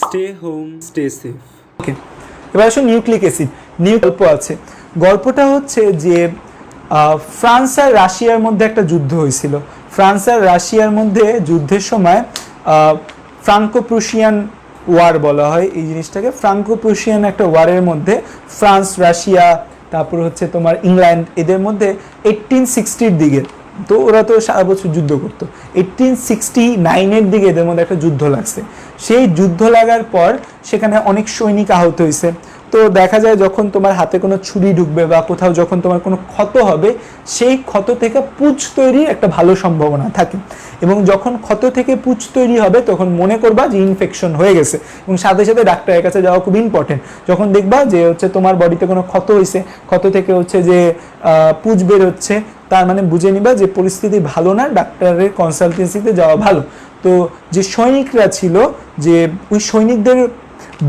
Stay home stay safe. Okay, এবার আসুন nucleic acid. গল্প আছে, গল্পটা হচ্ছে যে ফ্রান্স আর রাশিয়ার মধ্যে একটা যুদ্ধ হয়েছিল। ফ্রান্স আর রাশিয়ার মধ্যে যুদ্ধের সময় ফ্রাঙ্কো প্রুশিয়ান ওয়ার বলা হয় এই জিনিসটাকে। ফ্রাঙ্কো প্রুশিয়ান একটা ওয়ারের মধ্যে ফ্রান্স, রাশিয়া, তারপর হচ্ছে তোমার ইংল্যান্ড, এদের মধ্যে 1860-র দিকে, তো ওরা তো সারা বছর যুদ্ধ করতো, 1869-এর দিকে এদের মধ্যে একটা যুদ্ধ লাগছে। সেই যুদ্ধ লাগার পর সেখানে অনেক সৈনিক আহত হয়েছে। তো দেখা যায় যখন তোমার হাতে কোনো ছুরি ঢুকবে বা কোথাও যখন তোমার কোনো ক্ষত হবে, সেই ক্ষত থেকে পুঁজ তৈরির একটা ভালো সম্ভাবনা থাকে, এবং যখন ক্ষত থেকে পুঁজ তৈরি হবে তখন মনে করবা যে ইনফেকশন হয়ে গেছে, এবং সাথে সাথে ডাক্তারের কাছে যাওয়া খুব ইম্পর্টেন্ট। যখন দেখবা যে হচ্ছে তোমার বডিতে কোনো ক্ষত হয়েছে, ক্ষত থেকে হচ্ছে যে পুঁজ বের হচ্ছে, তার মানে বুঝে নিবা যে পরিস্থিতি ভালো না, ডাক্তারের কনসালটেন্সিতে যাওয়া ভালো। তো যে সৈনিকরা ছিল, যে ওই সৈনিকদের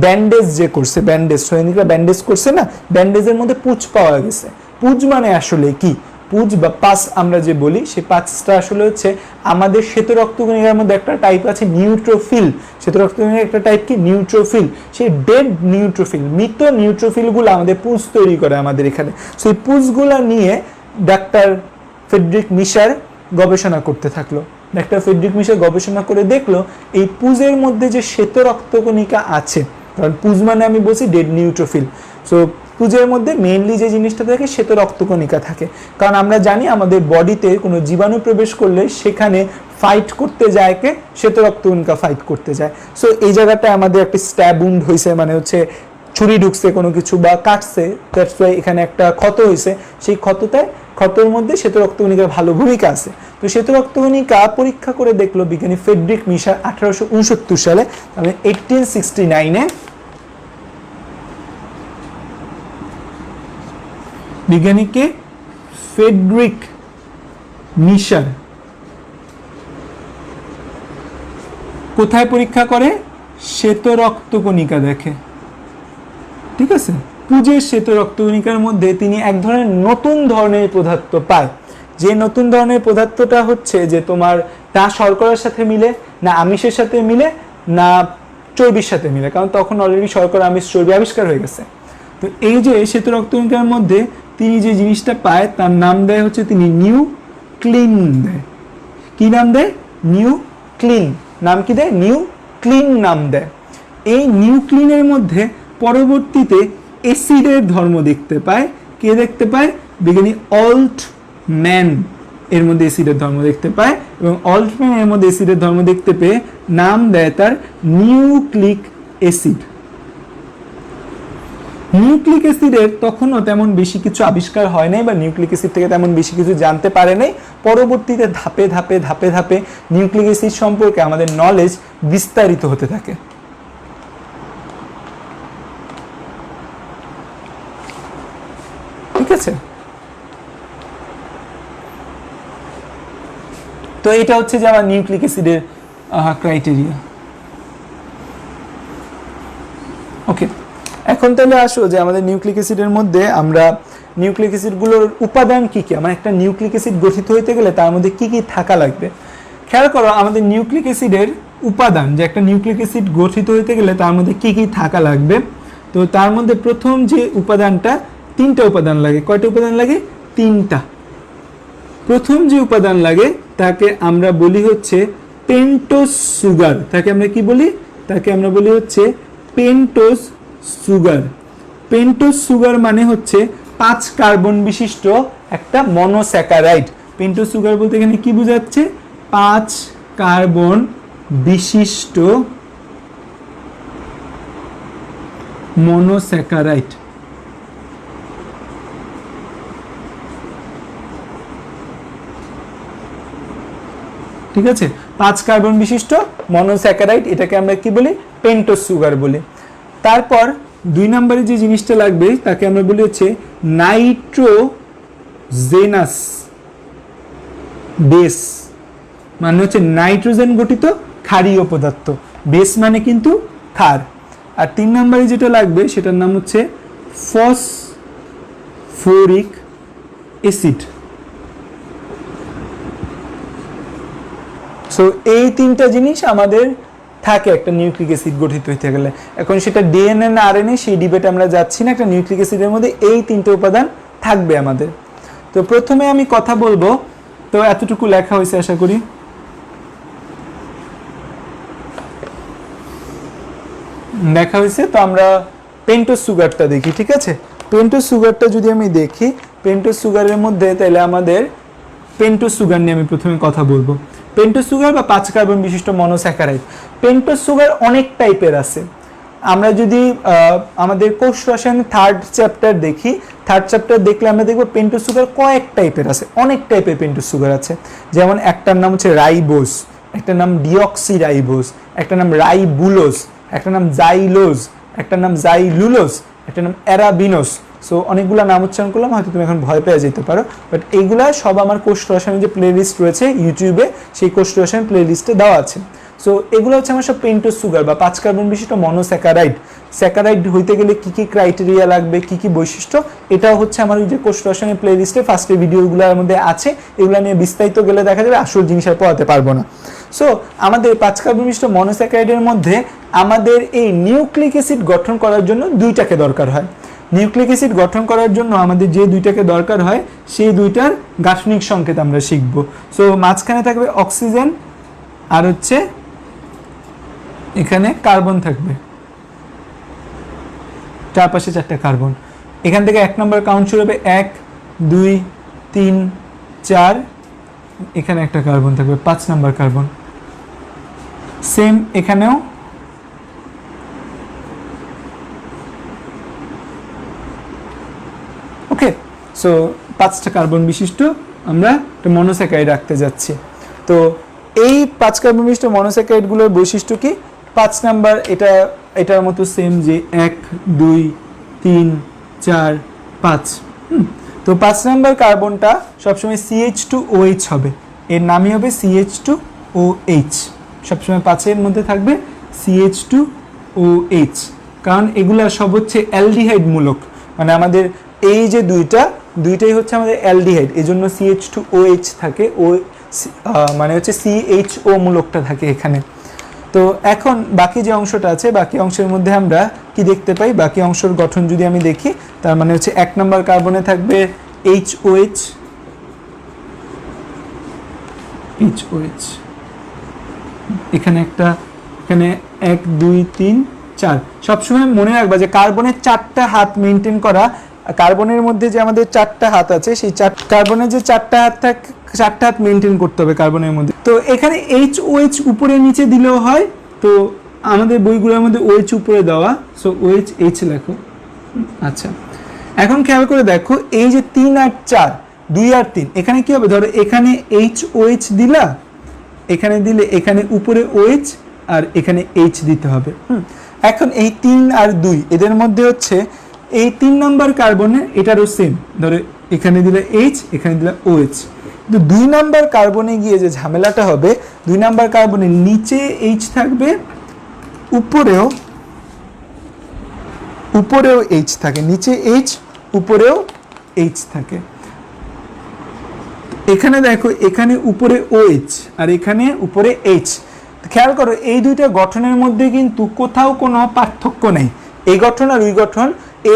ব্যান্ডেজ যে করছে, ব্যান্ডেজ, সৈনিকরা ব্যান্ডেজ করছে না, ব্যান্ডেজের মধ্যে পুঁজ পাওয়া গেছে। পুঁজ মানে আসলে কি, পুঁজ বা পাস আমরা যে বলি, সেই পাসটা আসলে হচ্ছে আমাদের শ্বেত রক্তকণিকার মধ্যে একটা টাইপ আছে নিউট্রোফিল। শ্বেত রক্তকণিকার একটা টাইপ কি, নিউট্রোফিল। সেই ডেড নিউট্রোফিল, মৃত নিউট্রোফিলগুলো আমাদের পুঁজ তৈরি করে আমাদের এখানে। সেই পুঁজগুলো নিয়ে ডাক্তার ফ্রেডরিক মিশার গবেষণা করতে থাকলো। ডাক্তার ফ্রেডরিক মিশার গবেষণা করে দেখলো এই পুঁজের মধ্যে যে শ্বেত রক্তকণিকা আছে, কারণ পুঁজ মানে আমি বলছি ডেড নিউট্রোফিল, সো পুঁজের মধ্যে মেইনলি যে জিনিসটা থাকে শ্বেত রক্তকণিকা থাকে। কারণ আমরা জানি আমাদের বডিতে কোনো জীবাণু প্রবেশ করলে সেখানে ফাইট করতে যায় কে, শ্বেত রক্তকণিকা ফাইট করতে যায়। সো এই জায়গাটায় আমাদের একটা স্ট্যাব উন্ড হয়েছে, মানে হচ্ছে ছুরি ঢুকছে কোনো কিছু বা কাটছে, দ্যাটস ওয়াই এখানে একটা ক্ষত হয়েছে। সেই ক্ষতর মধ্যে শ্বেত রক্তকণিকার ভালো ভূমিকা আছে। তো শ্বেত রক্তকণিকা পরীক্ষা করে দেখলো বিজ্ঞানী ফ্রেডরিক মিশার 1869 সালে, মানে 1869-এ বিজ্ঞানীকে ফ্রেডরিক মিশার কোথায় পরীক্ষা করে, শ্বেত রক্তকণিকা দেখে, ঠিক আছে। পুঁজের শ্বেত রক্তকণিকার মধ্যে তিনি এক ধরনের নতুন ধরনের পদার্থ পায়। যে নতুন ধরনের পদার্থটা হচ্ছে যে তোমার না শর্করার সাথে মিলে, না আমিষের সাথে মিলে, না চর্বির সাথে মিলে, কারণ তখন অলরেডি শর্করা, আমিষ, চর্বি আবিষ্কার হয়ে গেছে। তো এই যে শ্বেত রক্তকণিকার মধ্যে তিনি যে জিনিসটা পায় তার নাম দেয় হচ্ছে, তিনি নিউক্লিন দেয়। কি নাম দেয়? নিউক্লিন। নাম কি দেয়? নিউক্লিন নাম দেয়। এই নিউক্লিনের মধ্যে পরবর্তীতে অ্যাসিডের ধর্ম দেখতে পায়। কে দেখতে পায়? বিজ্ঞানী অল্টম্যান এর মধ্যে অ্যাসিডের ধর্ম দেখতে পায়, এবং অল্টম্যান এর মধ্যে অ্যাসিডের ধর্ম দেখতে পেয়ে নাম দেয় তার নিউক্লিক অ্যাসিড। নিউক্লিক অ্যাসিডের তখনও তেমন বেশি কিছু আবিষ্কার হয় নাই, বা নিউক্লিক অ্যাসিড থেকে তেমন বেশি কিছু জানতে পারে নাই। পরবর্তীতে ধাপে ধাপে ধাপে ধাপে নিউক্লিক অ্যাসিড সম্পর্কে আমাদের নলেজ বিস্তারিত হতে থাকে। ঠিক আছে, তো এটা হচ্ছে যে আমার নিউক্লিক অ্যাসিডের ক্রাইটেরিয়া। ওকে, এখন তাহলে আসো যে আমাদের নিউক্লিক অ্যাসিডের মধ্যে আমরা নিউক্লিক অ্যাসিডগুলোর উপাদান কি কি, মানে একটা নিউক্লিক অ্যাসিড গঠিত হইতে গেলে তার মধ্যে কি কি থাকা লাগবে। খেয়াল করো আমাদের নিউক্লিক অ্যাসিডের উপাদান, যে একটা নিউক্লিক অ্যাসিড গঠিত হইতে গেলে তার মধ্যে কি কি থাকা লাগবে। তো তার মধ্যে প্রথম যে উপাদানটা, তিনটা উপাদান লাগে। কয়টা উপাদান লাগে? তিনটা। প্রথম যে উপাদান লাগে তাকে আমরা বলি হচ্ছে পেন্টোজ সুগার। তাকে আমরা কি বলি? তাকে আমরা বলি হচ্ছে পেন্টোজ সুগার। পেন্টোজ সুগার মানে হচ্ছে 5 কার্বন বিশিষ্ট একটা মনোস্যাকারাইড। পেন্টোজ সুগার বলতে এখানে কি বোঝাচ্ছে? 5 কার্বন বিশিষ্ট মনোস্যাকারাইড। ঠিক আছে, 5 কার্বন বিশিষ্ট মনোস্যাকারাইড, এটাকে আমরা কি বলি? পেন্টোজ সুগার বলি। তারপর 2 নম্বরে যে জিনিসটা লাগবে তাকে আমরা বলি হচ্ছে নাইট্রোজেনাস বেস, মানে হচ্ছে নাইট্রোজেন গঠিত ক্ষারীয় পদার্থ। বেস মানে কিন্তু ক্ষার। আর 3 নম্বরে যেটা লাগবে সেটার নাম হচ্ছে ফসফরিক অ্যাসিড। সো এই 3টা জিনিস আমাদের থাকে একটা নিউক্লিক অ্যাসিড গঠিত হইতে গেলে। এখন সেটা ডিএনএ না আরএনএ সেই ডিবেটে আমরা যাচ্ছি না, একটা নিউক্লিক অ্যাসিডের মধ্যে এই 3টে উপাদান থাকবে আমাদের। তো প্রথমে আমি কথা বলবো, তো এতটুকু লেখা হয়েছে আশা করি। দেখা হয়েছে, তো আমরা পেন্টোজ সুগারটা দেখি, ঠিক আছে। পেন্টোজ সুগারটা যদি আমি দেখি, পেন্টোজ সুগারের মধ্যে তাহলে আমাদের পেন্টোজ সুগার নিয়ে আমি প্রথমে কথা বলবো। পেন্টোজ সুগার বা 5 কার্বন বিশিষ্ট মনোস্যাকারাইড। পেন্টোজ সুগার অনেক টাইপের আছে। আমরা যদি আমাদের কোষ রসায়ন 3rd চ্যাপ্টার দেখি, 3rd চ্যাপ্টার দেখলে আমরা দেখবো পেন্টোজ সুগার কয়েক টাইপের আছে, অনেক টাইপের পেন্টোজ সুগার আছে। যেমন একটার নাম হচ্ছে রাইবোজ, একটার নাম ডিঅক্সিরাইবোজ, একটার নাম রাইবুলোজ, একটা নাম জাইলোজ, একটা নাম জাইলুলোজ, একটা নাম অ্যারাবিনোস। সো অনেকগুলো নাম উচ্চারণ করলাম, হয়তো তুমি এখন ভয় পেয়ে যেতে পারো, বাট এইগুলা সব আমার কোষ রসায়নের যে প্লে লিস্ট রয়েছে ইউটিউবে, সেই কোষ রসায়ন প্লে লিস্টে দেওয়া আছে। সো এগুলো হচ্ছে আমার সব পেন্টোজ সুগার বা 5 কার্বন বিশিষ্ট মনোস্যাকারাইড। স্যাকারাইড হইতে গেলে কি কি ক্রাইটেরিয়া লাগবে, কি কি বৈশিষ্ট্য, এটাও হচ্ছে আমার ওই যে কোষ রসায়নের প্লে লিস্টে ফার্স্টের ভিডিওগুলোর মধ্যে আছে। এগুলো নিয়ে বিস্তারিত গেলে দেখা যাবে, আসল জিনিস আর পড়াতে পারবো না। সো আমাদের 5 কার্বন বিশিষ্ট মনোস্যাকারাইডের মধ্যে আমাদের এই নিউক্লিক অ্যাসিড গঠন করার জন্য 2টাকে দরকার হয়। নিউক্লিক অ্যাসিড গঠন করার জন্য আমাদের যে 2টাকে দরকার হয়, সেই 2টার গাঠনিক সংকেত আমরা শিখব। সো মাঝখানে থাকবে অক্সিজেন, আর হচ্ছে এখানে কার্বন থাকবে, চারপাশে 4টা কার্বন। এখান থেকে 1 নম্বর কাউন্ট শুরু হবে 1 2 3 4, এখানে একটা কার্বন থাকবে, 5 নম্বর কার্বন। সেম এখানেও ওকে। সো 5টা কার্বন বিশিষ্ট আমরা একটা মনোস্যাকারাইড রাখতে যাচ্ছি। তো এই 5 কার্বন বিশিষ্ট মনোস্যাকারাইডগুলোর বৈশিষ্ট্য কি? 5 নাম্বার এটার মতো সেম, যে 1 2 3 4 5। তো 5 নাম্বার কার্বনটা সবসময় CH2OH হবে, এর নামই হবে CH2OH। সবসময় 5-এর মধ্যে থাকবে CH2OH, কারণ এগুলা সব হচ্ছে অ্যালডিহাইড মূলক। মানে আমাদের এই যে দুইটাই হচ্ছে আমাদের অ্যালডিহাইড, এই জন্য CH2OH থাকে, ও মানে হচ্ছে CHO মূলকটা থাকে এখানে। তো এখন বাকি যে অংশটা আছে, বাকি অংশের মধ্যে আমরা কি দেখতে পাই? বাকি অংশের গঠন যদি আমি দেখি, তার মানে হচ্ছে 1 নম্বর কার্বনে থাকবে HOH, এখানে 1 2 3 4। সবসময় মনে রাখবা যে কার্বনের 4টা হাত মেনটেন করা, কার্বনের মধ্যে যে আমাদের 4টা হাত আছে, সেই কার্বনের যে 4টা হাত থাকে, 4টা হাত মেনটেন করতে হবে কার্বনের মধ্যে। তো এখানে HOH উপরে নিচে দিলেও হয়, তো আমাদের বইগুলোর মধ্যে OH উপরে দেওয়া, সো OH H লেখো। আচ্ছা, এখন খেয়াল করে দেখো, এই যে 3 আর 4, 2 আর 3, এখানে কি হবে? ধরো এখানে HOH দিলা, এখানে দিলে এখানে উপরে OH আর এখানে H দিতে হবে। এখন এই 3 আর 2 এদের মধ্যে হচ্ছে এই 3 নম্বর কার্বনে এটারও সেম, ধরো এখানে দিলে H, এখানে দিলে OH। কিন্তু 2 নম্বর কার্বনে গিয়ে যে ঝামেলাটা হবে, 2 নম্বর কার্বনের নিচে H থাকবে, উপরেও H থাকে, নিচে H উপরেও H থাকে। এখানে দেখো, এখানে উপরে OH আর এখানে উপরে H। খেয়াল করো, এই দুইটা গঠনের মধ্যে কিন্তু কোথাও কোনো পার্থক্য নেই। এই গঠন আর ওই গঠন,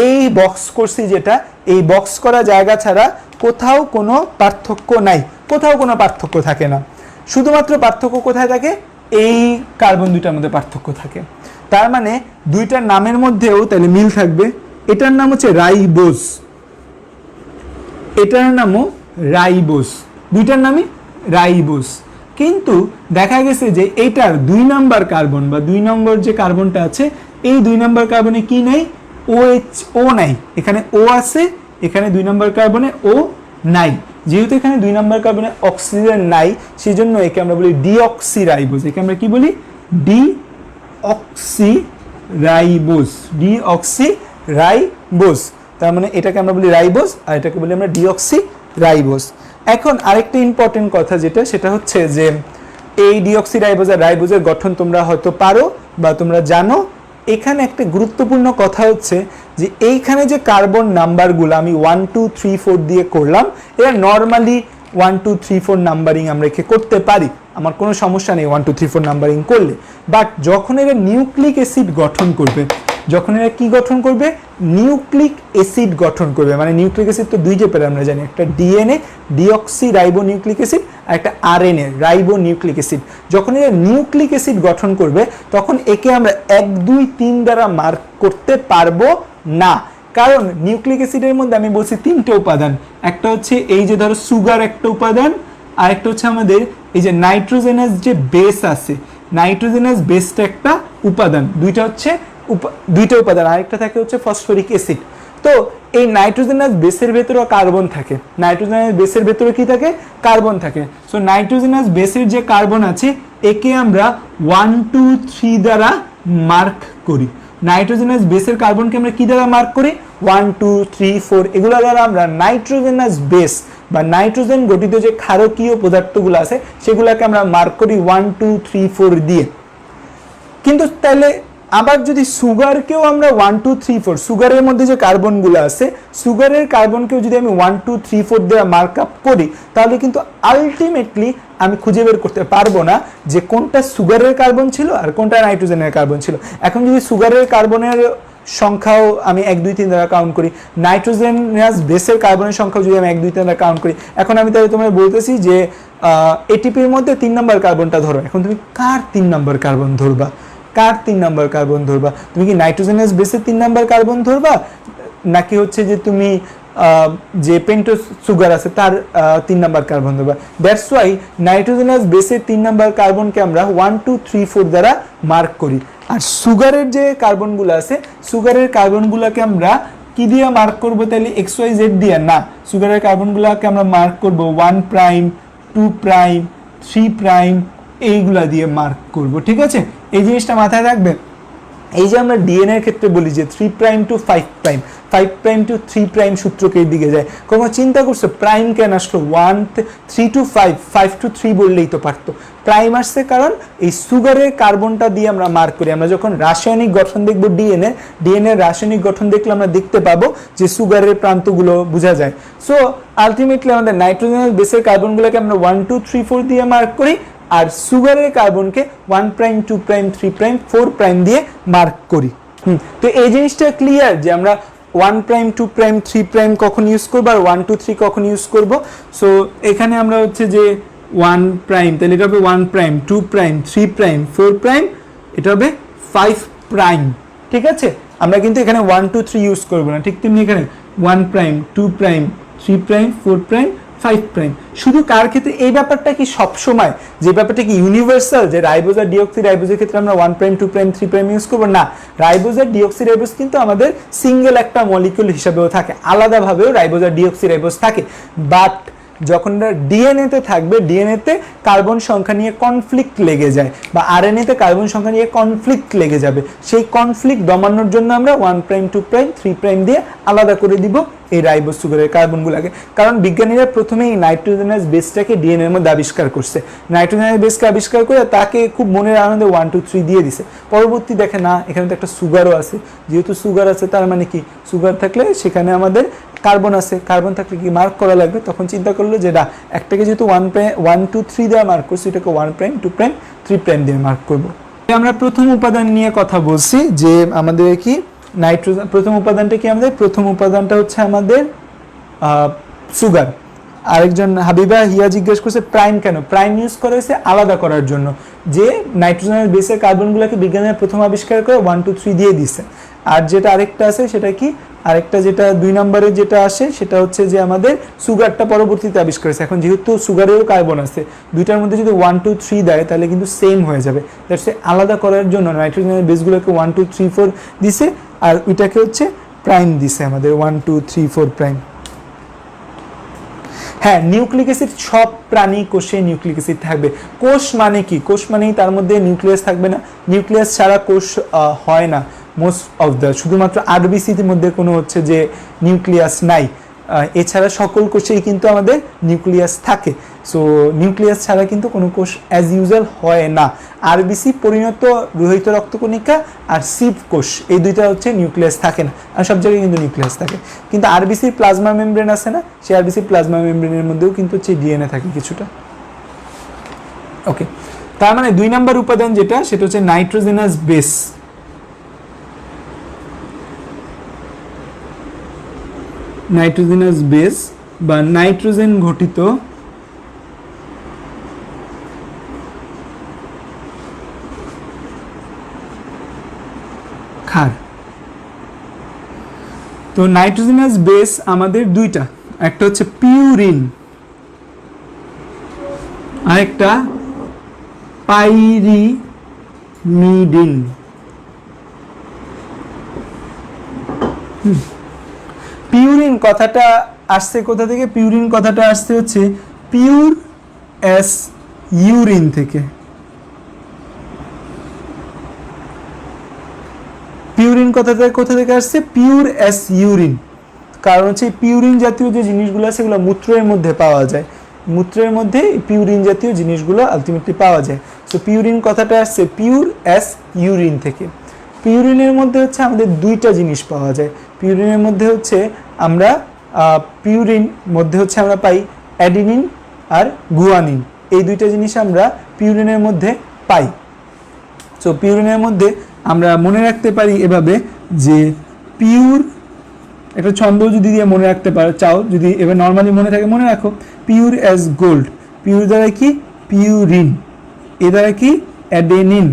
এই বক্স করছি যেটা, এই বক্স করা জায়গা ছাড়া কোথাও কোনো পার্থক্য নাই, কোথাও কোনো পার্থক্য থাকে না। শুধুমাত্র পার্থক্য কোথায় থাকে? এই কার্বন দুইটার মধ্যে পার্থক্য থাকে। তার মানে দুইটার নামের মধ্যেও তাহলে মিল থাকবে। এটার নাম হচ্ছে রাইবোজ, এটার নামও রাইবোজ, দুইটার নামই রাইবোজ। কিন্তু দেখা গেছে যে এইটার 2 নাম্বার কার্বন বা 2 নম্বর যে কার্বনটা আছে, এই 2 নাম্বার কার্বনে কি নাই? ও নাই। এখানে ও আছে, এখানে 2 নাম্বার কার্বনে ও নাই। যেহেতু এখানে 2 নাম্বার কার্বনে অক্সিজেন নাই, সেই জন্য একে আমরা বলি ডিঅক্সিরাইবোজ। একে আমরা কি বলি? ডিঅক্সিরাইবোজ। তার মানে এটাকে আমরা বলি রাইবোজ, আর এটাকে বলি আমরা ডিঅক্সিরাইবোজ। এখন আরেকটা ইম্পর্টেন্ট কথা যেটা, সেটা হচ্ছে যে এই ডিঅক্সিরাইবোজ আর রাইবোজের গঠন তোমরা হয়তো পারো বা তোমরা জানো। এখানে একটা গুরুত্বপূর্ণ কথা হচ্ছে যে এইখানে যে কার্বন নাম্বারগুলো আমি 1 2 3 4 দিয়ে করলাম, এরা নর্মালি 1 2 3 4 নাম্বারিং আমরা একে করতে পারি, আমার কোনো সমস্যা নেই 1 2 3 4 নাম্বারিং করলে। বাট যখন এরা নিউক্লিক অ্যাসিড গঠন করবে, যখন এরা কি গঠন করবে, নিউক্লিক অ্যাসিড গঠন করবে, মানে নিউক্লিক অ্যাসিড তো দুই টাইপের আমরা জানি, একটা DNA deoxyribonucleic acid আর একটা আরএনএ রাইবো নিউক্লিক অ্যাসিড। যখন এরা নিউক্লিক অ্যাসিড গঠন করবে তখন একে আমরা 1 2 3 দ্বারা মার্ক করতে পারবো না, কারণ নিউক্লিক অ্যাসিডের মধ্যে আমি বলছি 3টে উপাদান, একটা হচ্ছে এই যে ধরো সুগার একটা উপাদান, আর একটা হচ্ছে আমাদের এই যে নাইট্রোজেনাস যে বেস আছে, নাইট্রোজেনাস বেসটা একটা উপাদান, দুইটা উপাদান, আরেকটা থাকে হচ্ছে ফসফরিক অ্যাসিড। তো এই নাইট্রোজেনাস বেসের ভেতরেও কার্বন থাকে, নাইট্রোজেনাস বেসের ভেতরে কি থাকে, কার্বন থাকে। সো নাইট্রোজেনাস বেসের যে কার্বন আছে একে আমরা 1 2 3 দ্বারা মার্ক করি। নাইট্রোজেনাস বেসের কার্বনকে আমরা কি দ্বারা মার্ক করি, 1 2 3 4 এগুলো দ্বারা আমরা নাইট্রোজেনাস বেস বা নাইট্রোজেন গঠিত যে ক্ষারকীয় পদার্থগুলো আছে সেগুলোকে আমরা মার্ক করি 1 2 3 4 দিয়ে। কিন্তু তাহলে আবার যদি সুগারকেও আমরা 1 2 3 4, সুগারের মধ্যে যে কার্বনগুলো আছে সুগারের কার্বনকেও যদি আমি 1 2 3 4 দিয়ে মার্ক আপ করি, তাহলে কিন্তু আলটিমেটলি আমি খুঁজে বের করতে পারবো না যে কোনটা সুগারের কার্বন ছিল আর কোনটা নাইট্রোজেনের কার্বন ছিল। এখন যদি সুগারের কার্বনের সংখ্যাও আমি 1 2 3 দ্বারা কাউন্ট করি, নাইট্রোজেনাস বেসের কার্বনের সংখ্যাও যদি আমি 1 2 3 দ্বারা কাউন্ট করি, এখন আমি তাহলে তোমায় বলতেছি যে এটিপির মধ্যে 3 নম্বর কার্বনটা ধরো, এখন তুমি কার 3 নম্বর কার্বন ধরবা, কার 3 নম্বর কার্বন ধরবা? তুমি কি নাইট্রোজেনাস বেসের 3 নম্বর কার্বন ধরবা, নাকি হচ্ছে যে তুমি যে পেন্টোজ সুগার আছে তার 3 নম্বর কার্বন ধরবা? দ্যাটস ওয়াই নাইট্রোজেনাস বেসের 3 নম্বর কার্বনকে আমরা 1 2 3 4 দ্বারা মার্ক করি। আর সুগারের যে কার্বনগুলো আছে সুগারের কার্বনগুলোকে আমরা কি দিয়ে মার্ক করবো, তাহলে XYZ দিয়ে না, সুগারের কার্বনগুলোকে আমরা মার্ক করব 1 প্রাইম 2 প্রাইম 3 প্রাইম এইগুলা দিয়ে মার্ক করব। ঠিক আছে, এই জিনিসটা মাথায় রাখবেন। এই যে আমরা ডিএনএ এর ক্ষেত্রে বলি যে 3 prime to 5 prime, 5 prime to 3 prime সূত্রকের দিকে যায়, কোনো চিন্তা করছো প্রাইম কেন আসলো? 3 টু 5, 5 টু 3 বললেই তো পারতো। প্রাইম আসছে কারণ এই সুগারের কার্বনটা দিয়ে আমরা মার্ক করি। আমরা যখন রাসায়নিক গঠন দেখব ডিএনএ রাসায়নিক গঠন দেখলে আমরা দেখতে পাবো যে সুগারের প্রান্তগুলো বোঝা যায়। সো আলটিমেটলি আমাদের নাইট্রোজেনাস বেসের কার্বনগুলোকে আমরা 1 2 3 4 দিয়ে মার্ক করি, আর সুগারের কার্বনকে 1 প্রাইম 2 প্রাইম 3 প্রাইম 4 প্রাইম দিয়ে মার্ক করি। তো এই জিনিসটা ক্লিয়ার যে আমরা 1 প্রাইম 2 প্রাইম 3 প্রাইম কখন ইউজ করবো আর 1 2 3 কখন ইউজ করব। সো এখানে আমরা হচ্ছে যে 1 প্রাইম, তাহলে এটা হবে 1 প্রাইম 2 প্রাইম 3 প্রাইম 4 প্রাইম, এটা হবে 5 প্রাইম। ঠিক আছে, আমরা কিন্তু এখানে 1 2 3 ইউজ করবো না। ঠিক তেমনি এখানে 1 prime 2 prime 3 prime 4 prime 5 prime. শুধু কার ক্ষেত্রে এই ব্যাপারটা কি সব সময়, যে ব্যাপারটা কি ইউনিভার্সাল যে রাইবোজ আর ডিঅক্সি রাইবোজের ক্ষেত্রে আমরা 1 প্রাইম 2 প্রাইম 3 প্রাইম ইউজ করব না? রাইবোজ আর ডিঅক্সি রাইবোজ কিন্তু আমাদের সিঙ্গেল একটা মলিকিউল হিসাবেও থাকে, আলাদাভাবেও রাইবোজ আর ডিঅক্সি রাইবোজ থাকে। বাট যখন ডিএনএতে থাকবে, ডিএনএতে কার্বন সংখ্যা নিয়ে কনফ্লিক্ট লেগে যায়, বা আরএনএতে কার্বন সংখ্যা নিয়ে কনফ্লিক্ট লেগে যাবে। সেই কনফ্লিক্ট দমানোর জন্য আমরা 1 প্রাইম 2 প্রাইম 3 প্রাইম দিয়ে আলাদা করে দিব এই রাইবোজ সুগারের কার্বনগুলোকে। কারণ বিজ্ঞানীরা প্রথমে এই নাইট্রোজেনাস বেসটাকে ডিএনএ এর মধ্যে আবিষ্কার করছে, নাইট্রোজেনাস বেসকে আবিষ্কার করে তাকে খুব মনের আনন্দে 1 2 3 দিয়ে দিছে। পরবর্তী দেখে না, এখানে তো একটা সুগারও আছে, যেহেতু সুগার আছে তার মানে কি সুগার থাকলে সেখানে আমাদের কার্বন আছে, কার্বন থাকলে কি মার্ক করা লাগবে, তখন চিন্তা করলো যে না, একটাকে যেহেতু 1 2 3 দিয়ে মার্ক করছি, এটাকে 1 প্রাইম 2 প্রাইম 3 প্রাইম দিয়ে মার্ক করব। আমরা প্রথম উপাদান নিয়ে কথা বলছি যে আমাদের কি নাইট্রোজেন, প্রথম উপাদানটা কি আমাদের, প্রথম উপাদানটা হচ্ছে আমাদের সুগার। আরেকজন হাবিবা হিয়া জিজ্ঞেস করছে প্রাইম কেন? প্রাইম ইউজ করা হয়েছে আলাদা করার জন্য, যে নাইট্রোজেনের বেসের কার্বনগুলোকে বিজ্ঞানীরা প্রথম আবিষ্কার করে 1 2 3 দিয়ে দিছে। আর যেটা আরেকটা আছে সেটা কি, আরেকটা যেটা 2 নম্বরে যেটা আসে সেটা হচ্ছে যে আমাদের সুগারটা পরবর্তীতে আবিষ্কার হয়েছে। এখন যেহেতু সুগারেরও কার্বন আছে, দুইটার মধ্যে যদি 1 2 3 দেয় তাহলে কিন্তু সেম হয়ে যাবে। দ্যাটস আলাদা করার জন্য নাইট্রোজেনের বেসগুলোকে 1 2 3 4 দিছে, আর ওইটাকে হচ্ছে প্রাইম দিছে আমাদের 1 2 3 4 প্রাইম। হ্যাঁ, নিউক্লিক অ্যাসিড সব প্রাণী কোষে নিউক্লিক অ্যাসিড থাকবে। কোষ মানে কি? কোষ মানেই তার মধ্যে নিউক্লিয়াস থাকবে না, নিউক্লিয়াস ছাড়া কোষ হয় না। মোস্ট অফ দ্য, শুধুমাত্র আরবিসির মধ্যে কোনো হচ্ছে যে নিউক্লিয়াস নাই, এছাড়া সকল কোষেই কিন্তু আমাদের নিউক্লিয়াস থাকে। সো নিউক্লিয়াস ছাড়া কিন্তু কোনো কোষ অ্যাজ ইউজুয়াল হয় না। আরবিসি পরিণত রোহিত রক্তকণিকা আর সিভ কোষ এই দুইটা হচ্ছে নিউক্লিয়াস থাকে না, আর সব জায়গায় কিন্তু নিউক্লিয়াস থাকে। কিন্তু আরবিসির প্লাজমা মেমব্রেন আছে না, সেই আরবিসির প্লাজমা মেমব্রেনের মধ্যেও কিন্তু হচ্ছে ডিএনএ থাকে কিছুটা। ওকে, তার মানে 2 নম্বর উপাদান যেটা সেটা হচ্ছে নাইট্রোজেনাস বেস। নাইট্রোজেনাস বেস বা নাইট্রোজেন ঘটিত ক্ষার। তো নাইট্রোজেনাস বেস আমাদের দুইটা, একটা হচ্ছে পিউরিন আর একটা পাইরিমিডিন। পিউরিন কথাটা আসছে কোথা থেকে? পিউরিন কথাটা আসছে হচ্ছে পিউর অ্যাস ইউরিন থেকে। পিউরিন কথাটা কোথা থেকে আসছে? Pure as urine. কারণ হচ্ছে পিউরিন জাতীয় যে জিনিসগুলো আছে সেগুলো মূত্রের মধ্যে পাওয়া যায়, মূত্রের মধ্যে পিউরিন জাতীয় জিনিসগুলো আলটিমেটলি পাওয়া যায়। সো পিউরিন কথাটা আসছে পিউর অ্যাস ইউরিন থেকে। পিউরিনের মধ্যে হচ্ছে আমাদের দুইটা জিনিস পাওয়া যায়। পিউরিনের মধ্যে হচ্ছে আমরা পাই অ্যাডিনিন আর গুয়ানিন, এই দুইটা জিনিস আমরা পিউরিনের মধ্যে পাই। সো পিউরিনের মধ্যে আমরা মনে রাখতে পারি এভাবে যে পিউর, একটা ছন্দ যদি দিয়ে মনে রাখতে পারো চাও, যদি এবার নর্মালি মনে থাকে মনে রাখো, পিউর অ্যাজ গোল্ড। পিউর দ্বারা কি? পিউরিন। এ দ্বারা কি? অ্যাডেনিন।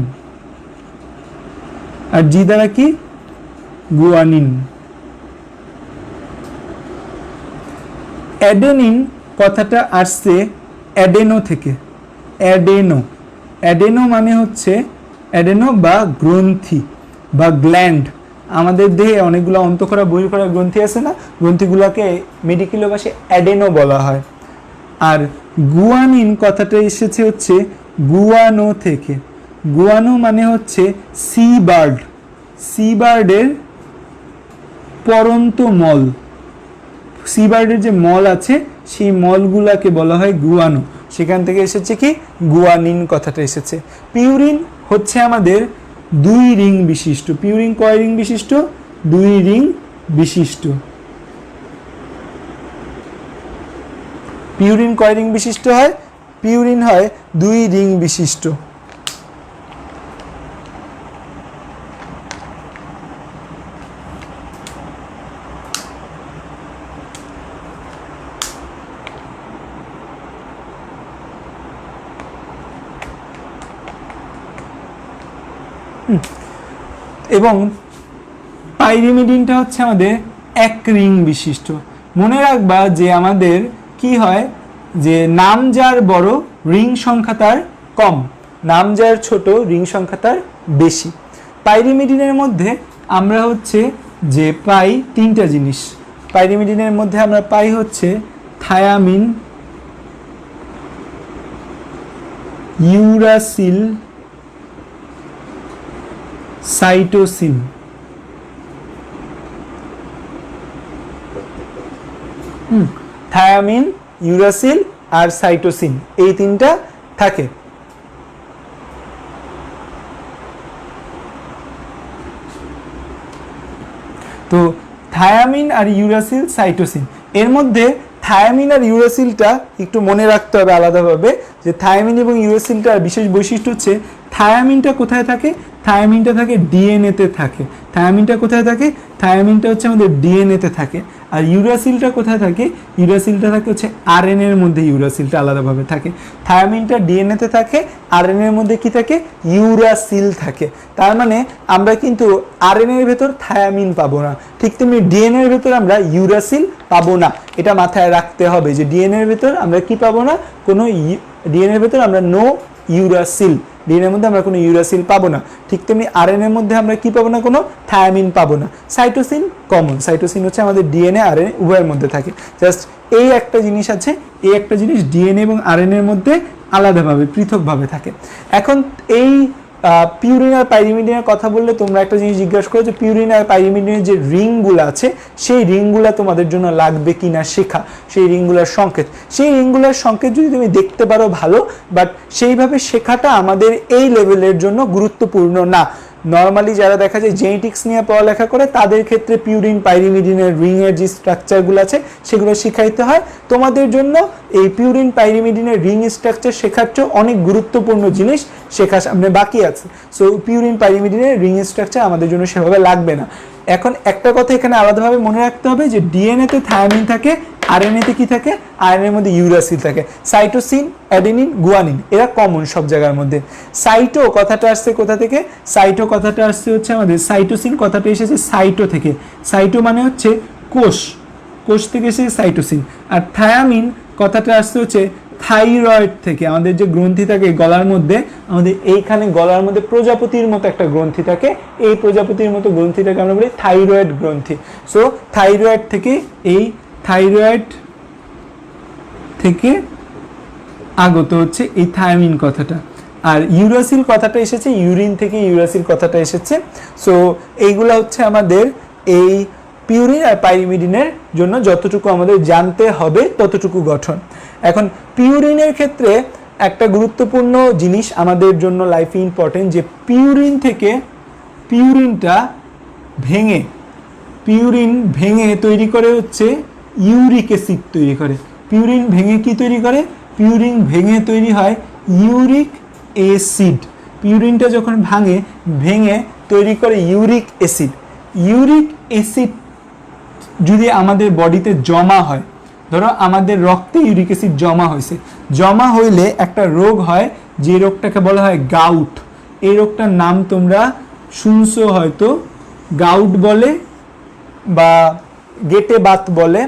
আর জি দ্বারা কি? গুয়ানিন। অ্যাডেনিন কথাটা আসছে অ্যাডেনো থেকে। অ্যাডেনো, অ্যাডেনো মানে হচ্ছে অ্যাডেনো বা গ্রন্থি বা গ্ল্যান্ড। আমাদের দেহে অনেকগুলো অন্তঃক্ষরা বহিঃক্ষরা গ্রন্থি আছে না, গ্রন্থিগুলোকে মেডিকেলীয় ভাষায় অ্যাডেনো বলা হয়। আর গুয়ানিন কথাটা এসেছে হচ্ছে গুয়ানো থেকে। গুয়ানো মানে হচ্ছে সি বার্ড, সি বার্ডের পরন্ত মল। সি বার্ডের যে মল আছে সেই মলগুলাকে বলা হয় গুয়ানো, সেখান থেকে এসেছে কি? গুয়ানিন কথাটা এসেছে। পিউরিন হচ্ছে আমাদের 2 রিং বিশিষ্ট। পিউরিন কয় রিং বিশিষ্ট? 2 রিং বিশিষ্ট। পিউরিন কয় রিং বিশিষ্ট হয়? পিউরিন হয় 2 রিং বিশিষ্ট। এবং পাইরিমিডিনটা হচ্ছে আমাদের 1 রিং বিশিষ্ট। মনে রাখবা যে আমাদের কি হয়, যে নাম যার বড় রিং সংখ্যা তার কম, নাম যার ছোট রিং সংখ্যা তার বেশি। পাইরিমিডিনের মধ্যে আমরা হচ্ছে যে পাই 3টা জিনিস। পাইরিমিডিনের মধ্যে আমরা পাই হচ্ছে thymine, uracil, cytosine. Thymine, uracil আর সাইটোসিন, এই 3টা থাকে। তো থায়ামিন আর ইউরাসিল, সাইটোসিন, এর মধ্যে থায়ামিন আর ইউরাসিলটা একটু মনে রাখতে হবে আলাদাভাবে, যে থায়ামিন এবং ইউরাসিলটার বিশেষ বৈশিষ্ট্য হচ্ছে থায়ামিনটা কোথায় থাকে? থায়ামিনটা থাকে ডিএনএতে থাকে। থায়ামিনটা কোথায় থাকে? থায়ামিনটা হচ্ছে আমাদের ডিএনএতে থাকে। আর ইউরাসিলটা কোথায় থাকে? ইউরাসিলটা থাকে হচ্ছে আরএনএ এর মধ্যে, ইউরাসিলটা আলাদাভাবে থাকে। থায়ামিনটা ডিএনএতে থাকে, আরএনএ এর মধ্যে কি থাকে? ইউরাসিল থাকে। তার মানে আমরা কিন্তু আরএনএ এর ভেতর থায়ামিন পাবো না, ঠিক তেমনি ডিএনএ এর ভেতর আমরা ইউরাসিল পাবো না। এটা মাথায় রাখতে হবে যে ডিএনএ এর ভেতর আমরা কি পাবো না? কোনো ডিএনএ এর ভেতর আমরা নো ইউরাসিল, ডিএনএর মধ্যে আমরা কোনো ইউরাসিল পাবো না। ঠিক তেমনি আরএনএর মধ্যে আমরা কি পাবো না? কোনো থায়ামিন পাবো না। সাইটোসিন কমন, সাইটোসিন হচ্ছে আমাদের ডিএনএ আরএনএ উভয়ের মধ্যে থাকে। জাস্ট এই একটা জিনিস আছে, এই একটা জিনিস ডিএনএ এবং আরএনএর মধ্যে আলাদাভাবে পৃথকভাবে থাকে। এখন এই পিউরিন আর পাইরিমিডিনের কথা বললে তোমরা একটা জিনিস জিজ্ঞাসা করো যে পিউরিন আর পাইরিমিডিনের যে রিংগুলো আছে সেই রিংগুলো তোমাদের জন্য লাগবে কিনা শেখা, সেই রিংগুলার সংকেত, সেই রিংগুলার সংকেত যদি তুমি দেখতে পারো ভালো, বাট সেইভাবে শেখাটা আমাদের এই লেভেলের জন্য গুরুত্বপূর্ণ না। নর্মালি যারা দেখা যায় জেনেটিক্স নিয়ে পড়ালেখা করে তাদের ক্ষেত্রে পিউরিন পাইরিমিডিনের রিংয়ের যে স্ট্রাকচারগুলো আছে সেগুলো শিখাইতে হয়। তোমাদের জন্য এই পিউরিন পাইরিমিডিনের রিং স্ট্রাকচার শেখার চেয়ে অনেক গুরুত্বপূর্ণ জিনিস শেখা সামনে বাকি আছে। সো পিউরিন পাইরিমিডিনের রিং স্ট্রাকচার আমাদের জন্য সেভাবে লাগবে না। এখন একটা কথা এখানে আলাদাভাবে মনে রাখতে হবে যে ডিএনএতে থায়ামিন থাকে, আরএনএতে কি থাকে, আরএনএর মধ্যে ইউরাসিল থাকে, সাইটোসিন, অ্যাডেনিন, গুয়ানিন এরা কমন সব জায়গার মধ্যে। সাইটো কথাটা আসছে কোথা থেকে? সাইটো কথাটা আসছে হচ্ছে আমাদের সাইটোসিন কথাটা এসেছে সাইটো থেকে। সাইটো মানে হচ্ছে কোষ, কোষ থেকে এসেছে সাইটোসিন। আর থায়ামিন কথাটা আসছে হচ্ছে থাইরয়েড থেকে। আমাদের যে গ্রন্থি থাকে গলার মধ্যে, আমাদের এইখানে গলার মধ্যে প্রজাপতির মতো একটা গ্রন্থি থাকে, এই প্রজাপতির মতো গ্রন্থিটাকে আমরা বলি থাইরয়েড গ্রন্থি। সো থাইরয়েড থেকে, এই থাইরয়েড থেকে আগত হচ্ছে এই থায়ামিন কথাটা। আর ইউরাসিল কথাটা এসেছে ইউরিন থেকে, ইউরাসিল কথাটা এসেছে। সো এইগুলা হচ্ছে আমাদের এই পিউরিন আর পাইরিমিডিনের জন্য যতটুকু আমাদের জানতে হবে ততটুকু গঠন। এখন পিউরিনের ক্ষেত্রে একটা গুরুত্বপূর্ণ জিনিস আমাদের জন্য লাইফে ইম্পর্টেন্ট, যে পিউরিন থেকে পিউরিনটা ভেঙে, পিউরিন ভেঙে তৈরি করে হচ্ছে ইউরিক অ্যাসিড তৈরি করে। পিউরিন ভেঙে কি তৈরি করে? পিউরিন ভেঙে তৈরি হয় ইউরিক অ্যাসিড। পিউরিনটা যখন ভেঙে তৈরি করে ইউরিক অ্যাসিড। ইউরিক অ্যাসিড যদি আমাদের বডিতে জমা হয়, ধরো আমাদের রক্তে ইউরিক অ্যাসিড জমা হয়েছে, জমা হইলে একটা রোগ হয়, যে রোগটাকে বলা হয় গাউট। এই রোগটার নাম তোমরা শুনছো হয়তো, গাউট বলে বা গেটে বাত বলে।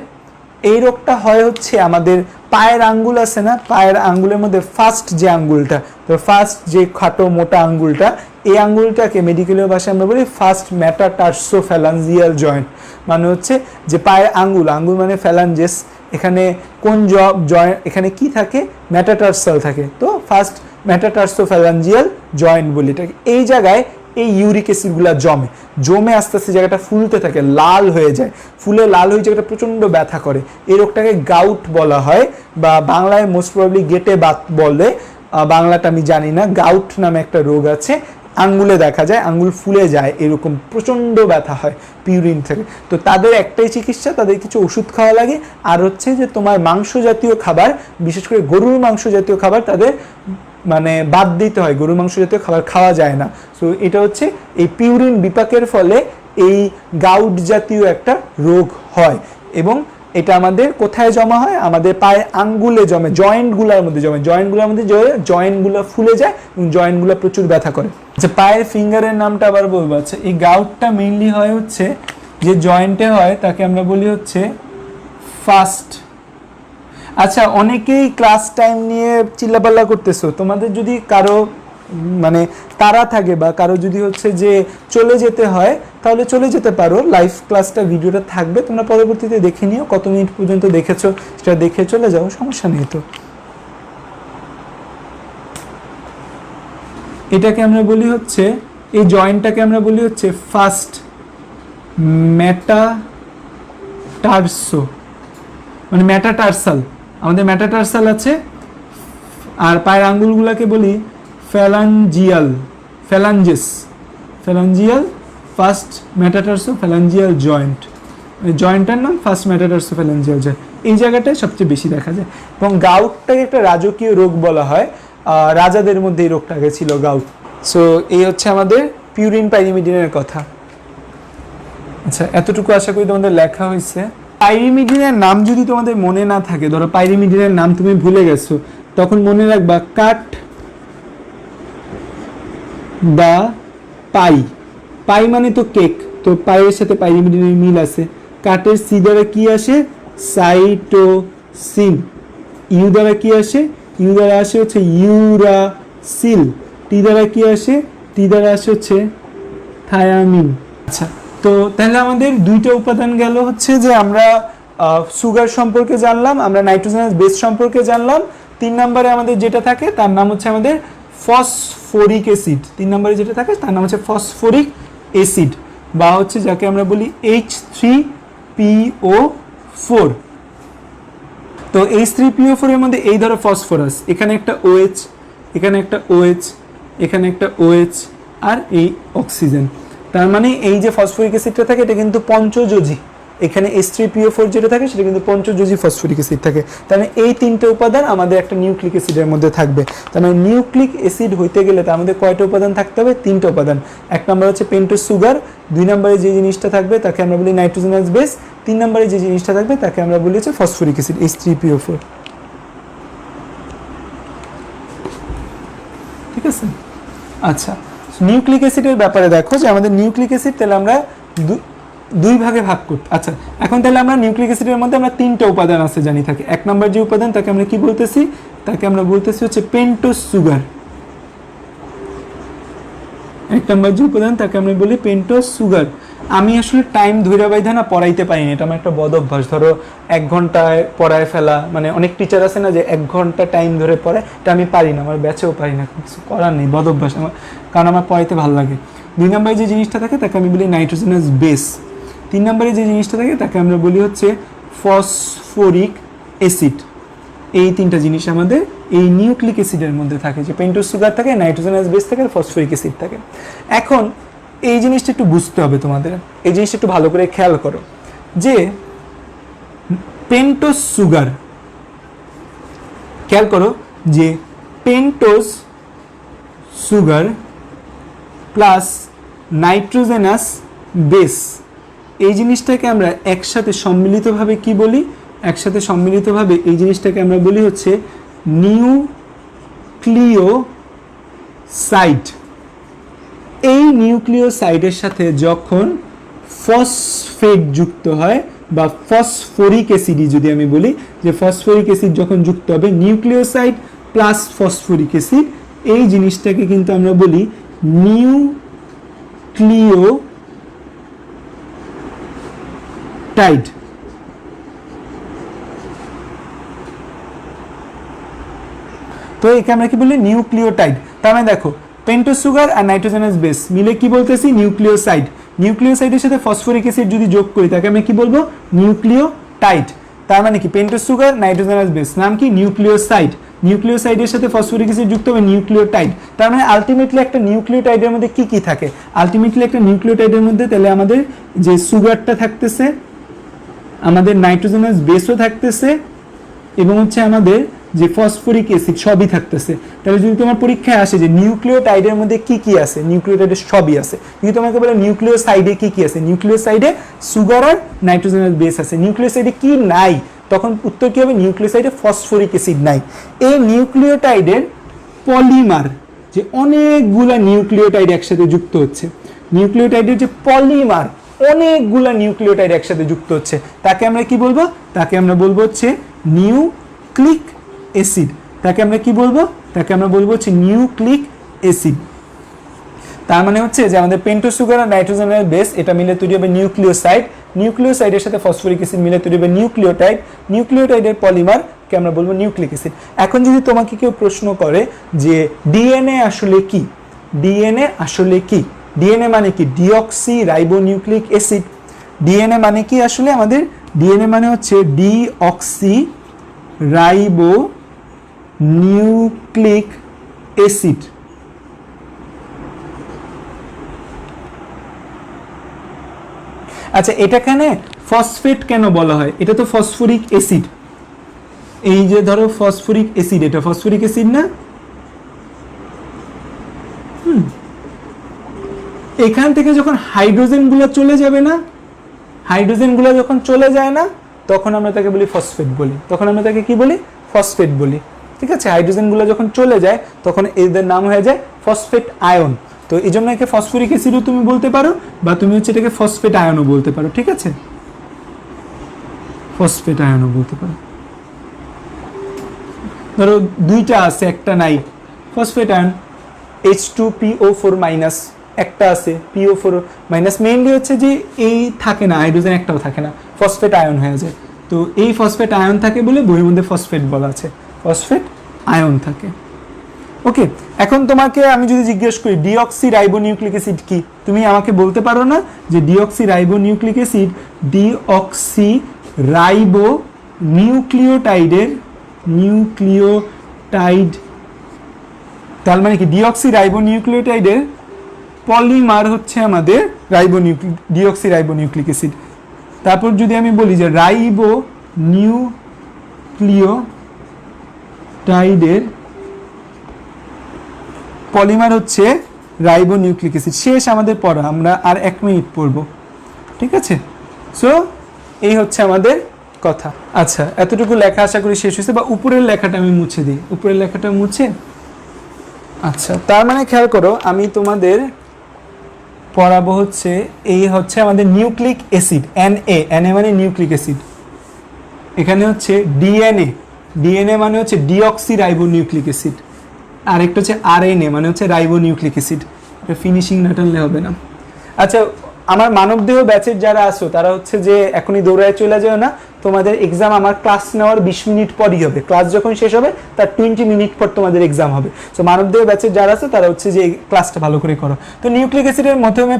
এই রোগটা হয় হচ্ছে আমাদের পায়ের আঙ্গুল আছে না, পায়ের আঙ্গুলের মধ্যে ফার্স্ট যে আঙ্গুলটা, তো ফার্স্ট যে খাটো মোটা আঙ্গুলটা, এই আঙ্গুলটাকে মেডিকেলের ভাষায় আমরা বলি ফার্স্ট মেটাটার্সোফ্যালাঞ্জিয়াল জয়েন্ট। মানে হচ্ছে যে পায়ের আঙ্গুল, আঙ্গুল মানে ফ্যালাঞ্জেস, এখানে কোন জয়েন্ট, এখানে কি থাকে? মেটাটার্সাল থাকে, তো ফার্স্ট মেটাটার্সোফ্যালাঞ্জিয়াল জয়েন্ট বলি এটাকে। এই জায়গায় এই ইউরিক অ্যাসিডগুলো জমে আস্তে আস্তে জায়গাটা ফুলতে থাকে, লাল হয়ে যায়, ফুলে লাল হয়ে জায়গাটা প্রচণ্ড ব্যথা করে। এই রোগটাকে গাউট বলা হয়, বা বাংলায় মোস্ট প্রবাবলি গেটে বাত বলে, বাংলাটা আমি জানি না। গাউট নামে একটা রোগ আছে, আঙ্গুলে দেখা যায়, আঙ্গুল ফুলে যায়, এরকম প্রচণ্ড ব্যথা হয় পিউরিন থেকে। তো তাদের একটাই চিকিৎসা, তাদের কিছু ওষুধ খাওয়া লাগে, আর হচ্ছে যে তোমার মাংস জাতীয় খাবার, বিশেষ করে গরুর মাংস জাতীয় খাবার তাদের মানে বাদ দিতে হয়, গরুর মাংস জাতীয় খাবার খাওয়া যায় না। সো এটা হচ্ছে এই পিউরিন বিপাকের ফলে এই গাউট জাতীয় একটা রোগ হয়, এবং এটা আমাদের কোথায় জমা হয়? আমাদের পায়ের আঙ্গুলে জমে, জয়েন্টগুলোর মধ্যে জমে, জয়েন্টগুলোর মধ্যে জয়েন্টগুলো ফুলে যায় এবং জয়েন্টগুলো প্রচুর ব্যথা করে। আচ্ছা, পায়ের ফিঙ্গারের নামটা আবার বলবো। আচ্ছা, এই গাউটটা মেইনলি হয় হচ্ছে যে জয়েন্টে হয়, তাকে আমরা বলি হচ্ছে ফার্স্ট। আচ্ছা, অনেকেই ক্লাস টাইম নিয়ে চিল্লাপাল্লা করতেছো, তোমাদের যদি কারো মানে তারা থাকে বা কারো যদি হচ্ছে যে চলে যেতে হয় তাহলে চলে যেতে পারো, লাইভ ক্লাসটা ভিডিওটা থাকবে, তোমরা পরবর্তীতে দেখে নিও, কত মিনিট পর্যন্ত দেখেছো সেটা দেখে চলে যাও, সমস্যা নেই। তো এটাকে আমরা বলি হচ্ছে, এই জয়েন্টটাকে আমরা বলি হচ্ছে ফার্স্ট মেটাটার্সো, মানে মেটাটার্সাল, আমাদের মেটাটার্সাল আছে। আর পায়ের আঙ্গুলগুলোকে বলি ফ্যালাঞ্জিয়াল, ফ্যালাঞ্জিয়াল ফার্স্ট মেটাটার্সো ফ্যালাঞ্জিয়াল জয়েন্ট। জয়েন্টটার নাম ফার্স্ট মেটাটার্সো ফ্যালাঞ্জিয়াল জয়েন্ট। এই জায়গাটায় সবচেয়ে বেশি দেখা যায়, এবং গাউটটাকে একটা রাজকীয় রোগ বলা হয়, রাজাদের মধ্যে এই রোগটা আগে ছিল, গাউট। সো এই হচ্ছে আমাদের পিউরিন পাইরিমিডিনের কথা। আচ্ছা, এতটুকু আশা করি তোমাদের লেখা হয়েছে। পাইরিমিডিনের নাম যদি তোমাদের মনে না থাকে, ধরো পাইরিমিডিনের নাম তুমি ভুলে গেছো, তখন মনে রাখবা কাট বা পাই। পাই মানে তো কেক, তো পাইয়ের সাথে পাইরিমিডিনের মিল আছে। কাটের সি দ্বারা কি আসে? সাইটোসিন। ইউ দ্বারা কি আসে? ইউ দ্বারা আসে হচ্ছে ইউরাসিল। টি দ্বারা কি আসে? টি দ্বারা আসে হচ্ছে থায়ামিন। আচ্ছা, তো তাহলে আমাদের দুইটা উপাদান গেল, হচ্ছে যে আমরা সুগার সম্পর্কে জানলাম, আমরা নাইট্রোজেনাস বেস সম্পর্কে জানলাম। 3 নম্বরে আমাদের যেটা থাকে তার নাম হচ্ছে আমাদের ফসফরিক অ্যাসিড, 3 নম্বরে যেটা থাকে তার নাম হচ্ছে ফসফরিক অ্যাসিড, বা হচ্ছে যাকে আমরা বলি H3PO4। তো H3PO4 এর মধ্যে এই ধরো ফসফরাস, এখানে একটা OH, এখানে একটা OH, এখানে একটা OH, আর এই অক্সিজেন। তার মানে এই যে ফসফরিক অ্যাসিডটা থাকে এটা কিন্তু পঞ্চযোজী। এখানে H3PO4 যেটা থাকে সেটা কিন্তু পঞ্চযোজী ফসফরিক অ্যাসিড থাকে। তার মানে এই 3টে উপাদান আমাদের একটা নিউক্লিক অ্যাসিডের মধ্যে থাকবে। তার মানে নিউক্লিক অ্যাসিড হইতে গেলে তার মধ্যে কয়টা উপাদান থাকতে হবে? 3টে উপাদান। 1 নম্বর হচ্ছে পেন্টোজ সুগার, 2 নম্বরে যে জিনিসটা থাকবে তাকে আমরা বলি নাইট্রোজেনাস বেস, 3 নম্বরে যে জিনিসটা থাকবে তাকে আমরা বলি হচ্ছে ফসফরিক অ্যাসিড H3PO4। ঠিক আছে? আচ্ছা, নিউক্লিক অ্যাসিডের ব্যাপারে দেখো যে আমাদের নিউক্লিক অ্যাসিড তাহলে আমরা দুই ভাগে ভাগ করতে। আচ্ছা, এখন তাহলে আমরা নিউক্লিক অ্যাসিডের মধ্যে আমরা 3টে উপাদান আছে জানি থাকে। 1 নম্বর যে উপাদান তাকে আমরা কি বলতেছি? তাকে আমরা বলতেছি হচ্ছে পেন্টোজ সুগার। 1 নম্বর যে উপাদান তাকে আমরা বলি পেন্টোজ সুগার। আমি আসলে টাইম ধৈর্য বাইধা না পড়াইতে পারিনি, এটা আমার একটা বদ অভ্যাস। ধরো 1 ঘন্টায় পড়ায় ফেলা, মানে অনেক টিচার আছে না যে 1 ঘন্টা টাইম ধরে পড়ে, এটা আমি পারি না, আমার ব্যাচেও পারি না, কিছু করার নেই, বদ অভ্যাস আমার, কারণ আমার পড়াইতে ভালো লাগে। 2 নম্বরে যে জিনিসটা থাকে তাকে আমি বলি নাইট্রোজেনাস বেস। 3 নম্বরে যে জিনিসটা থাকে তাকে আমরা বলি হচ্ছে ফসফরিক অ্যাসিড। এই 3টা জিনিস আমাদের এই নিউক্লিক অ্যাসিডের মধ্যে থাকে, যে পেন্টোজ সুগার থাকে, নাইট্রোজেনাস বেস থাকে, আর ফসফরিক অ্যাসিড থাকে। এখন এই জিনিসটা একটু বুঝতে হবে তোমাদের, এই জিনিসটা একটু ভালো করে খেয়াল করো যে পেন্টোজ সুগার, খেয়াল করো যে pentose sugar plus nitrogenous base, এই জিনিসটাকে আমরা একসাথে সম্মিলিতভাবে কি বলি? একসাথে সম্মিলিতভাবে এই জিনিসটাকে আমরা বলি হচ্ছে নিউক্লিওসাইড। এই নিউক্লিওসাইডের সাথে যখন ফসফেট যুক্ত হয় বা ফসফরিক অ্যাসিড যদি আমি বলি, যে ফসফরিক অ্যাসিড যখন যুক্ত হবে নিউক্লিওসাইড প্লাস ফসফরিক অ্যাসিড, এই জিনিসটাকে কিন্তু আমরা বলি নিউক্লিওটাইড। তো একে আমরা কি বলি? নিউক্লিওটাইড। তার মানে দেখো পেন্টোজ সুগার আর নাইট্রোজেনাস বেস মিলে কি বলতেছি? নিউক্লিওসাইড। নিউক্লিওসাইডের সাথে ফসফরিক অ্যাসিড যদি যোগ করি তাকে আমি কি বলবো? নিউক্লিওটাইড। তার মানে কি পেন্টোজ সুগার নাইট্রোজেনাস বেস নাম কি? নিউক্লিওসাইড। নিউক্লিওসাইডের সাথে ফসফরিক অ্যাসিড যুক্ত হবে নিউক্লিওটাইড। তার মানে আলটিমেটলি একটা নিউক্লিওটাইডের মধ্যে কি কি থাকে? আলটিমেটলি একটা নিউক্লিওটাইডের মধ্যে তাহলে আমাদের যে সুগারটা থাকতেছে, আমাদের নাইট্রোজেনাস বেসও থাকতেছে, এবং হচ্ছে আমাদের যে ফসফরিক অ্যাসিড সবই থাকতেছে। তাহলে যদি তোমার পরীক্ষায় আসে যে নিউক্লিওটাইডের মধ্যে কি কি আছে, নিউক্লিওটাইডের সবই আছে। যদি তোমাকে বলে নিউক্লিওসাইডে কি কি আছে, নিউক্লিওসাইডে সুগার আর নাইট্রোজেনাস বেস আছে। নিউক্লিওসাইডে কি নাই, তখন উত্তর কি হবে? নিউক্লিওসাইডে ফসফরিক অ্যাসিড নাই। এই নিউক্লিওটাইডের পলিমার, যে অনেকগুলা নিউক্লিওটাইড একসাথে যুক্ত হচ্ছে, নিউক্লিওটাইডের যে পলিমার, অনেকগুলা নিউক্লিওটাইড একসাথে যুক্ত হচ্ছে, তাকে আমরা কি বলবো? তাকে আমরা বলবো হচ্ছে নিউক্লিক অ্যাসিড। তাকে আমরা কি বলবো? তাকে আমরা বলবো হচ্ছে নিউক্লিক অ্যাসিড। তার মানে হচ্ছে যে আমাদের পেন্টোজ সুগার আর নাইট্রোজেনাস বেস এটা মিলে তৈরি হবে নিউক্লিওসাইড, নিউক্লিওসাইডের সাথে ফসফরিক অ্যাসিড মিলে তৈরি হবে নিউক্লিওটাইড, নিউক্লিওটাইডের পলিমার কে আমরা বলবো নিউক্লিক অ্যাসিড। এখন যদি তোমাকে কেউ প্রশ্ন করে যে ডিএনএ আসলে কি, ডিএনএ আসলে কি, ডিএনএ মানে কি? Deoxy ribonucleic acid. ডিএনএ মানে কি আসলে? আমাদের ডিএনএ মানে হচ্ছে ডিঅক্সি রাইবোনিউক্লিক অ্যাসিড। আচ্ছা, এটাখানে ফসফেট কেন বলা হয়? এটা তো ফসফরিক অ্যাসিড। এই যে ধরো ফসফরিক অ্যাসিড, এটা ফসফরিক অ্যাসিড না? এখান থেকে যখন হাইড্রোজেনগুলো চলে যাবে না, হাইড্রোজেনগুলো যখন চলে যায় না, তখন আমরা তাকে বলি ফসফেট বলি। তখন আমরা তাকে কি বলি? ফসফেট বলি। ঠিক আছে? হাইড্রোজেনগুলো যখন চলে যায় তখন এদের নাম হয়ে যায় ফসফেট আয়ন। তো এই জন্য একে ফসফরিক অ্যাসিডও তুমি বলতে পারো, বা তুমি হচ্ছে এটাকে ফসফেট আয়নও বলতে পারো। ঠিক আছে? ফসফেট আয়নও বলতে পারো। ধরো দুইটা আছে, একটা নাই, ফসফেট আয়ন। H2PO4 মাইনাস একটা আছে, PO4 মাইনাস। মেইনলি হচ্ছে যে এই থাকে না, হাইড্রোজেন একটাও থাকে না, ফসফেট আয়ন হয়ে যায়। তো এই ফসফেট আয়ন থাকে বলে বইয়ের মধ্যে ফসফেট বলা আছে, ফসফেট আয়ন থাকে। ওকে, এখন তোমাকে আমি যদি জিজ্ঞেস করি ডিঅক্সি রাইবোনিউক্লিক অ্যাসিড কি, তুমি আমাকে বলতে পারো না যে deoxy ribonucleic acid deoxy ribo nucleotide, তার মানে কি ডিঅক্সি রাইবোনিউক্লিওটাইডের পলিমার হচ্ছে আমাদের ডিঅক্সি রাইবোনিউক্লিক অ্যাসিড। তারপর যদি আমি বলি যে রাইবো নিউক্লিওটাইডের পলিমার হচ্ছে রাইবোনিউক্লিক অ্যাসিড। শেষ আমাদের পড়া, আমরা আর 1 মিনিট পড়ব, ঠিক আছে? সো এই হচ্ছে আমাদের কথা। আচ্ছা, এতটুকু লেখা আশা করি শেষ হয়েছে, বা উপরের লেখাটা আমি মুছে দিই, উপরের লেখাটা মুছে। আচ্ছা, তার মানে খেয়াল করো, আমি তোমাদের পড়াবো হচ্ছে এই হচ্ছে আমাদের নিউক্লিক অ্যাসিড Na মানে নিউক্লিক অ্যাসিড, এখানে হচ্ছে ডিএনএ মানে হচ্ছে ডিঅক্সি রাইবোনিউক্লিক অ্যাসিড, আর একটা হচ্ছে আরএনএ মানে হচ্ছে রাইবোনিউক্লিক অ্যাসিড। এটা ফিনিশিং না টানলে হবে না। আচ্ছা, আমার মানবদেহ ব্যাচের যারা আসো তারা হচ্ছে যে এখনই দৌড়ায় চলে যাও না, তোমাদের এক্সাম আমার ক্লাস নেওয়ার 20 মিনিট পরই হবে। ক্লাস যখন শেষ হবে তার 20 মিনিট পর তোমাদের এক্সাম হবে। তো মানবদেহ ব্যাচের যারা আছে তারা হচ্ছে যে এই ক্লাসটা ভালো করে করো। তো নিউক্লিক অ্যাসিডের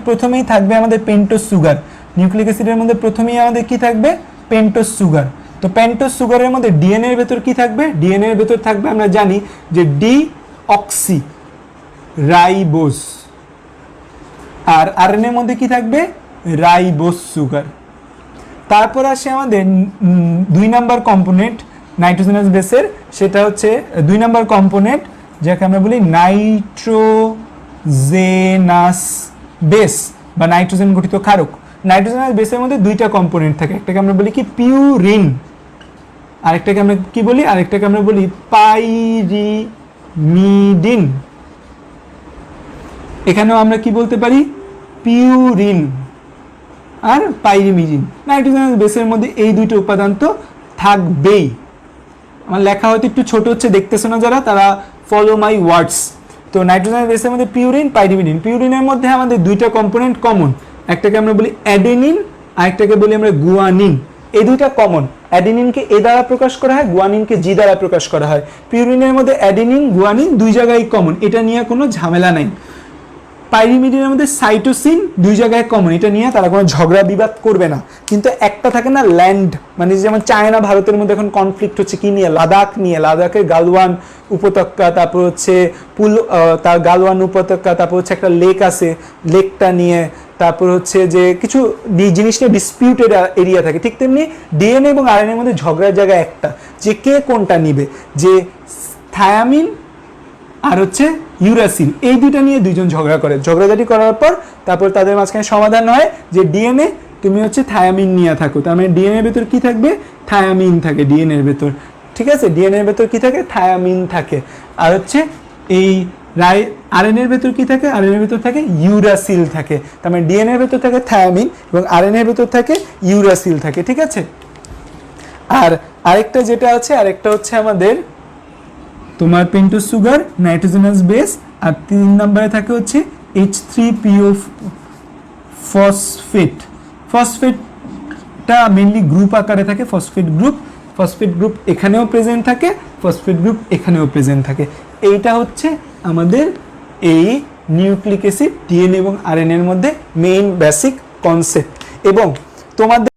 প্রথমেই থাকবে আমাদের পেন্টোজ সুগার। নিউক্লিক অ্যাসিডের মধ্যে প্রথমেই আমাদের কি থাকবে? Pentose sugar. তো পেন্টোজ সুগারের মধ্যে ডিএনএ এর ভেতর কি থাকবে? ডিএনএ এর ভেতর থাকবে, আমরা জানি যে ডিঅক্সি রাইবোজ, আর আরএনএ এর মধ্যে কি থাকবে? Ribose sugar. তারপর আসে আমাদের 2 নাম্বার কম্পোনেন্ট নাইট্রোজেনাস বেসের, সেটা হচ্ছে 2 নাম্বার কম্পোনেন্ট যাকে আমরা বলি নাইট্রোজেনাস বেস বা নাইট্রোজেন গঠিত ক্ষারক। নাইট্রোজেনাস বেসের মধ্যে 2টা কম্পোনেন্ট থাকে, একটাকে আমরা বলি কি পিউরিন, আরেকটাকে আমরা কি বলি? আরেকটাকে আমরা বলি পাইরিমিডিন। এখানেও আমরা কি বলতে পারি? পিউরিন আর পাইরিমিডিন। নাইট্রোজেনাস বেসের মধ্যে এই 2টো উপাদান তো থাকবেই। আমার লেখা হয়তো একটু ছোট হচ্ছে, দেখতেছো না যারা, তারা ফলো মাই ওয়ার্ডস। তো নাইট্রোজেনাস বেসের মধ্যে পিউরিন, পাইরিমিডিন। পিউরিনের মধ্যে আমাদের 2টা কম্পোনেন্ট কমন, একটাকে আমরা বলি অ্যাডেনিন, আরেকটাকে বলি আমরা গুয়ানিন। এই 2টা কমন। অ্যাডেনিনকে এ দ্বারা প্রকাশ করা হয়, গুয়ানিনকে জি দ্বারা প্রকাশ করা হয়। পিউরিনের মধ্যে অ্যাডেনিন গুয়ানিন 2 জায়গায় কমন, এটা নিয়ে কোনো ঝামেলা নাই। পাইরিমিডিনের মধ্যে সাইটোসিন 2 জায়গায় কমন, এটা নিয়ে তারা কোনো ঝগড়া বিবাদ করবে না। কিন্তু একটা থাকে না ল্যান্ড, মানে যেমন চায়না ভারতের মধ্যে এখন কনফ্লিক্ট হচ্ছে কি নিয়ে? লাদাখ নিয়ে। লাদাখের গালওয়ান উপত্যকা, তারপর হচ্ছে তার গালওয়ান উপত্যকা, তারপর হচ্ছে একটা লেক আছে, লেকটা নিয়ে, তারপর হচ্ছে যে কিছু জিনিস নিয়ে ডিসপিউটেড এরিয়া থাকে। ঠিক তেমনি ডিএনএ এবং আরএনএ এর মধ্যে ঝগড়ার জায়গা একটা, যে কে কোনটা নিবে, যে থায়ামিন আর হচ্ছে ইউরাসিল, এই 2টা নিয়ে 2জন ঝগড়া করে। ঝগড়াঝাটি করার পর তারপর তাদের মাঝখানে সমাধান হয় যে ডিএনএ তুমি হচ্ছে থায়ামিন নিয়ে থাকো, তার মানে ডিএনএ এর ভেতর কি থাকবে? থায়ামিন থাকে ডিএনএ এর ভেতর, ঠিক আছে? ডিএনএ এর ভেতর কি থাকে? থায়ামিন থাকে। আর হচ্ছে এই আরএনএ এর ভেতর কি থাকে? আরএনএ এর ভেতর থাকে ইউরাসিল থাকে। তার মানে ডিএনএ এর ভেতর থাকে থায়ামিন এবং আরএনএ এর ভেতর থাকে ইউরাসিল থাকে, ঠিক আছে? আর আরেকটা যেটা আছে, আরেকটা হচ্ছে আমাদের তোমার পেন্টোজ সুগার, নাইট্রোজেনাস বেস, আর 3 নম্বরে থাকে হচ্ছে H3PO ফসফেট। ফসফেটটা মেইনলি গ্রুপ আকারে থাকে, ফসফেট গ্রুপ এখানেও প্রেজেন্ট থাকে, ফসফেট গ্রুপ এখানেও প্রেজেন্ট থাকে। এইটা হচ্ছে আমাদের এই নিউক্লিক অ্যাসিড ডিএনএ এবং আরএনএ এর মধ্যে মেইন বেসিক কনসেপ্ট। এবং তোমাদের